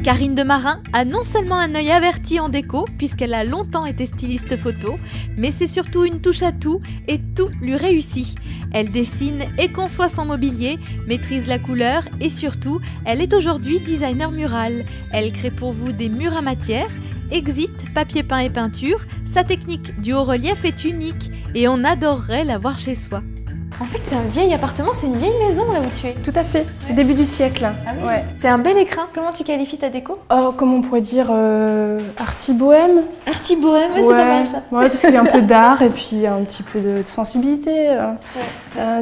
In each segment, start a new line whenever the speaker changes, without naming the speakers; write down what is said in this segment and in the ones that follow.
Karine Demarin a non seulement un œil averti en déco, puisqu'elle a longtemps été styliste photo, mais c'est surtout une touche à tout et tout lui réussit. Elle dessine et conçoit son mobilier, maîtrise la couleur et surtout, elle est aujourd'hui designer mural. Elle crée pour vous des murs à matière, Exit, papier peint et peinture, sa technique du haut-relief est unique et on adorerait la voir chez soi.
En fait, c'est un vieil appartement, c'est une vieille maison là où tu es.
Tout à fait, début du siècle.
Ah oui.
Ouais.
C'est un bel écrin. Comment tu qualifies ta déco?
Oh, comment on pourrait dire arty bohème.
Arty bohème, ouais, c'est pas mal ça.
Ouais, parce qu'il y a un peu d'art et puis un petit peu de sensibilité,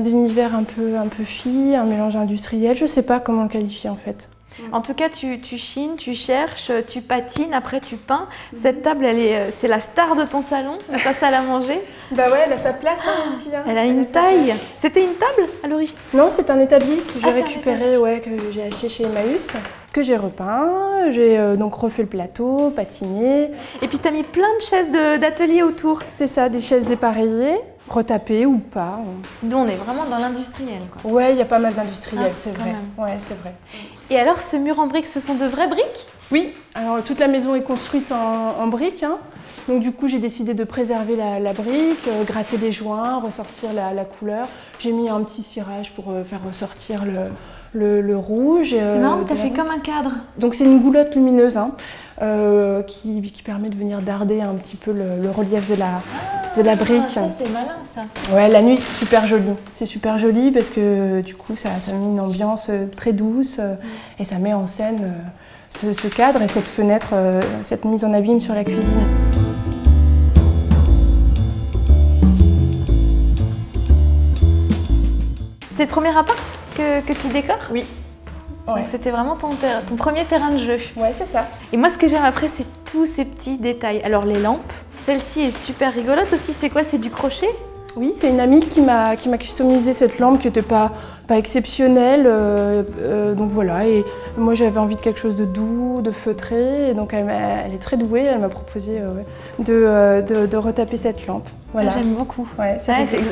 d'univers un peu fille, un mélange industriel, je sais pas comment le qualifier en fait.
En tout cas, tu chines, tu cherches, tu patines, après tu peins. Cette table, c'est la star de ton salon, de ta salle à manger.
Bah ouais, elle a sa place aussi. Hein.
Elle a une taille. C'était une table à l'origine?
Non, c'est un établi que j'ai récupéré, que j'ai acheté chez Emmaüs, que j'ai repeint. J'ai donc refait le plateau, patiné.
Et puis tu as mis plein de chaises d'atelier autour.
C'est ça, des chaises dépareillées. Retapé ou pas.
Donc on est vraiment dans l'industriel, quoi.
Ouais, il y a pas mal d'industriels, c'est vrai.
Même.
Ouais, c'est vrai.
Et alors, ce mur en briques, ce sont de vraies briques?
Oui, alors toute la maison est construite en briques. Hein. Donc du coup, j'ai décidé de préserver la brique, gratter les joints, ressortir la couleur. J'ai mis un petit cirage pour faire ressortir le rouge.
C'est marrant, tu as fait comme un cadre.
Donc c'est une goulotte lumineuse hein, qui permet de venir darder un petit peu le relief de la brique.
Ça c'est malin ça.
Ouais, la nuit c'est super joli. C'est super joli parce que du coup ça met une ambiance très douce et ça met en scène ce cadre et cette fenêtre, cette mise en abîme sur la cuisine.
C'est le premier appart que tu décores?
Oui. Ouais.
Donc c'était vraiment ton premier terrain de jeu.
Ouais, c'est ça.
Et moi ce que j'aime après c'est tous ces petits détails. Alors les lampes, celle-ci est super rigolote aussi, c'est quoi? C'est du crochet?
Oui, c'est une amie qui m'a customisé cette lampe qui n'était pas exceptionnelle. Donc voilà, et moi j'avais envie de quelque chose de doux, de feutré. Et donc elle est très douée, elle m'a proposé de retaper cette lampe. Voilà.
J'aime beaucoup.
Ouais,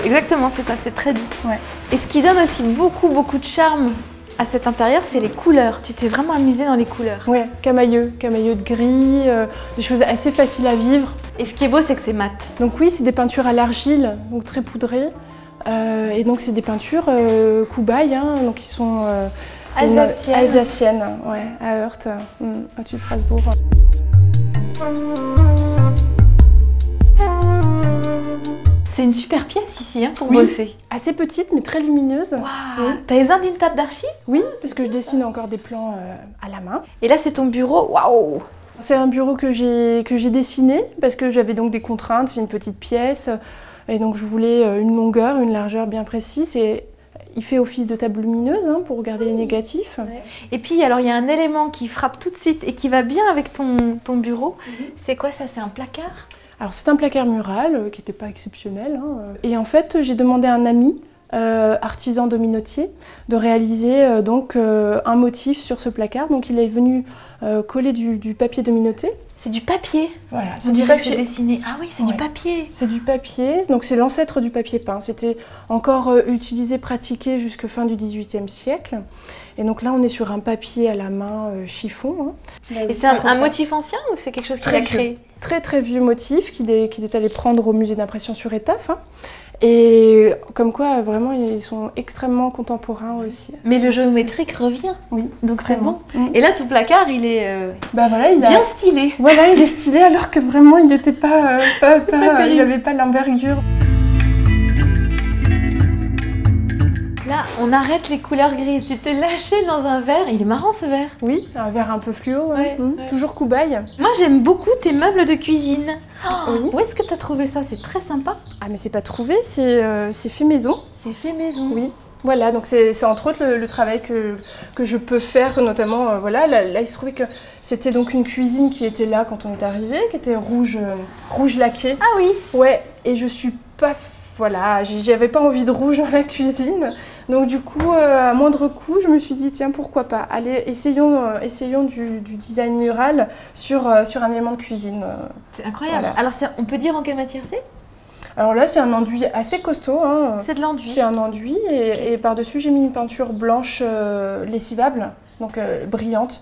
exactement, c'est ça, c'est très doux.
Ouais.
Et ce qui donne aussi beaucoup de charme à cet intérieur, c'est les couleurs. Tu t'es vraiment amusée dans les couleurs.
Ouais, camailleux de gris, des choses assez faciles à vivre.
Et ce qui est beau, c'est que c'est mat.
Donc oui, c'est des peintures à l'argile, donc très poudrées. Et donc c'est des peintures Koubaï, hein, donc qui sont alsaciennes, ouais, à Heurt, au-dessus de Strasbourg.
C'est une super pièce ici hein, pour bosser.
Assez petite mais très lumineuse.
Wow. Oui. T'avais besoin d'une table d'archi?
Oui, parce que je dessine encore des plans à la main.
Et là c'est ton bureau, waouh!
C'est un bureau que j'ai dessiné parce que j'avais donc des contraintes, c'est une petite pièce. Et donc je voulais une longueur, une largeur bien précise. Et il fait office de table lumineuse hein, pour regarder les négatifs.
Ouais. Et puis alors il y a un élément qui frappe tout de suite et qui va bien avec ton bureau. C'est quoi ça? C'est un placard?
Alors c'est un placard mural qui n'était pas exceptionnel. Hein. Et en fait j'ai demandé à un ami, artisan dominotier, de réaliser donc un motif sur ce placard. Donc il est venu coller du papier dominoté.
C'est du papier.
Voilà.
On dirait que c'est dessiné. Ah oui, c'est du papier.
C'est du papier, donc c'est l'ancêtre du papier peint. C'était encore utilisé, pratiqué jusqu'à fin du XVIIIe siècle. Et donc là, on est sur un papier à la main chiffon. Hein.
Et c'est un motif ancien ou c'est quelque chose qu'il a créé?
Très vieux motif qu'il est allé prendre au musée d'impression sur étoffe. Hein. Et comme quoi, vraiment, ils sont extrêmement contemporains aussi.
Mais le géométrique revient.
Oui.
Donc c'est bon. Et là, tout placard, il est bien stylé.
Voilà, il est stylé alors que vraiment, il n'était pas il n'avait pas l'envergure.
Là, on arrête les couleurs grises. Tu t'es lâché dans un verre. Il est marrant ce verre.
Oui, un verre un peu fluo. Ouais. Toujours Koubaï.
Moi, j'aime beaucoup tes meubles de cuisine. Oh,
oui.
Où est-ce que tu as trouvé ça? C'est très sympa.
Ah, mais c'est pas trouvé, c'est fait maison.
C'est fait maison.
Oui. Voilà, donc c'est entre autres le travail que je peux faire, notamment, voilà, là il se trouvait que c'était donc une cuisine qui était là quand on est arrivé, qui était rouge laqué.
Ah oui.
Ouais, et je suis pas, voilà, j'avais pas envie de rouge dans la cuisine, donc du coup, à moindre coût, je me suis dit, tiens, pourquoi pas, allez, essayons du design mural sur un élément de cuisine.
C'est incroyable.
Voilà.
Alors, on peut dire en quelle matière c'est?
Alors là, c'est un enduit assez costaud. Hein.
C'est de l'enduit.
C'est un enduit et par-dessus, j'ai mis une peinture blanche lessivable, donc brillante,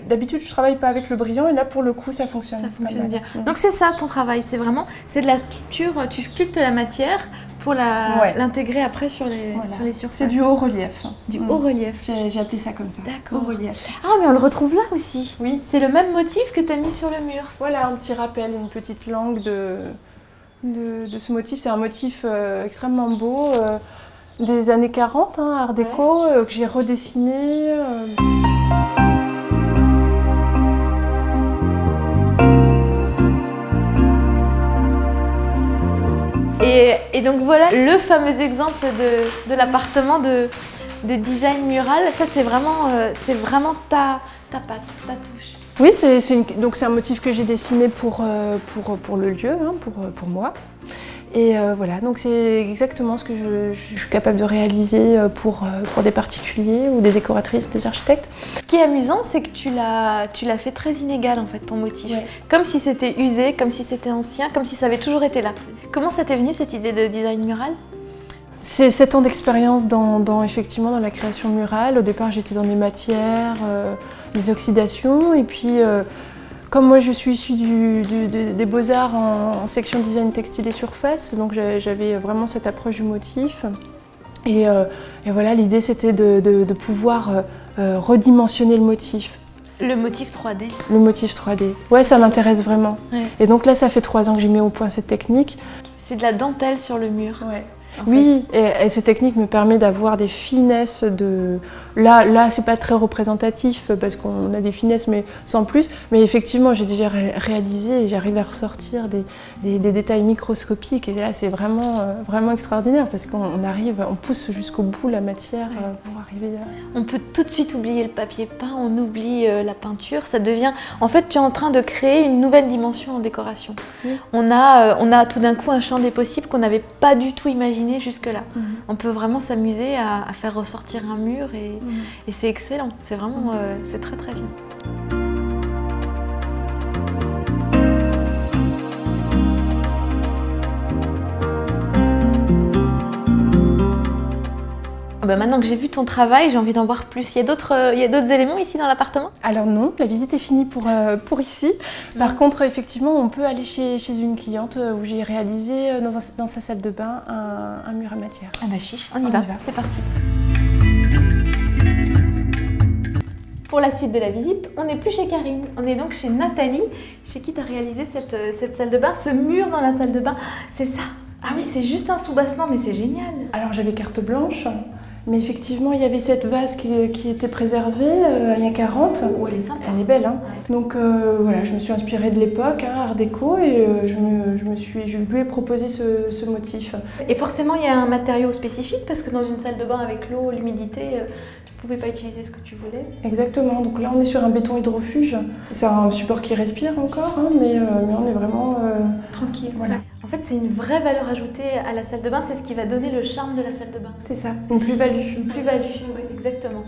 D'habitude, je travaille pas avec le brillant et là, pour le coup, ça fonctionne.
Ça fonctionne bien.
Mmh.
Donc c'est ça ton travail, c'est de la sculpture, tu sculptes la matière pour l'intégrer après sur les surfaces.
C'est du haut relief.
Du haut relief.
J'ai appelé ça comme ça.
D'accord.
Haut relief.
Ah mais on le retrouve là aussi.
Oui.
C'est le même motif que tu as mis sur le mur.
Voilà un petit rappel, une petite langue de ce motif. C'est un motif extrêmement beau, des années 40, hein, art déco, que j'ai redessiné.
Et donc voilà le fameux exemple de l'appartement de design mural. Ça c'est vraiment ta patte, ta touche.
Oui, donc c'est un motif que j'ai dessiné pour le lieu, hein, pour moi. Et voilà, donc c'est exactement ce que je suis capable de réaliser pour des particuliers ou des décoratrices, des architectes.
Ce qui est amusant, c'est que tu l'as fait très inégal en fait, ton motif.
Ouais.
Comme si c'était usé, comme si c'était ancien, comme si ça avait toujours été là. Comment ça t'est venu cette idée de design mural?
C'est 7 ans d'expérience effectivement dans la création murale. Au départ, j'étais dans des matières, des oxydations, et puis comme moi je suis issue des beaux-arts en section design textile et surface, donc j'avais vraiment cette approche du motif. Et voilà, l'idée c'était de pouvoir redimensionner le motif.
Le motif 3D.
Le motif 3D. Ouais, ça m'intéresse vraiment. Ouais. Et donc là, ça fait 3 ans que j'ai mis au point cette technique.
C'est de la dentelle sur le mur.
Ouais. Oui, et cette technique me permet d'avoir des finesses de... Là c'est pas très représentatif parce qu'on a des finesses mais sans plus. Mais effectivement, j'ai déjà réalisé et j'arrive à ressortir des détails microscopiques. Et là, c'est vraiment extraordinaire parce qu'on pousse jusqu'au bout la matière pour arriver à...
On peut tout de suite oublier le papier peint, on oublie la peinture. Ça devient... En fait, tu es en train de créer une nouvelle dimension en décoration. Oui. On a tout d'un coup un champ des possibles qu'on n'avait pas du tout imaginé jusque-là. On peut vraiment s'amuser à faire ressortir un mur et c'est excellent. C'est vraiment c'est très très bien. Maintenant que j'ai vu ton travail, j'ai envie d'en voir plus. Il y a d'autres éléments ici dans l'appartement?
Alors non, la visite est finie pour ici. Par contre, effectivement, on peut aller chez une cliente où j'ai réalisé dans sa salle de bain un mur à matière.
Ah bah chiche, on y va. C'est parti. Pour la suite de la visite, on n'est plus chez Karine, on est donc chez Nathalie, chez qui tu as réalisé cette salle de bain, ce mur dans la salle de bain. C'est ça. Ah oui, c'est juste un soubassement, mais c'est génial.
Alors j'avais carte blanche. Mais effectivement, il y avait cette vase qui était préservée, années 40.
Oh, elle est sympa.
Elle est belle, hein. Donc voilà, je me suis inspirée de l'époque, hein, art déco, et je lui ai proposé ce motif.
Et forcément, il y a un matériau spécifique, parce que dans une salle de bain avec l'eau, l'humidité, tu ne pouvais pas utiliser ce que tu voulais.
Exactement, donc là on est sur un béton hydrofuge. C'est un support qui respire encore, hein, mais on est vraiment
tranquille. Voilà. En fait, c'est une vraie valeur ajoutée à la salle de bain, c'est ce qui va donner le charme de la salle de bain.
C'est ça, une plus-value.
Une plus-value, oui, exactement.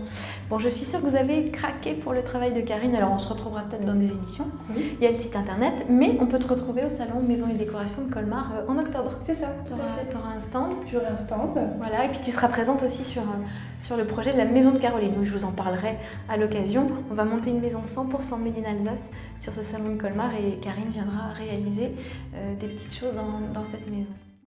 Bon, je suis sûre que vous avez craqué pour le travail de Karine, alors on se retrouvera peut-être dans des émissions. Oui. Il y a le site internet, mais on peut te retrouver au salon Maison et Décoration de Colmar en octobre.
C'est ça,
tu auras un stand.
J'aurai un stand.
Voilà, et puis tu seras présente aussi sur le projet de la Maison de Caroline, où je vous en parlerai à l'occasion. On va monter une maison 100% made in Alsace sur ce salon de Colmar et Karine viendra réaliser des petites choses dans cette maison.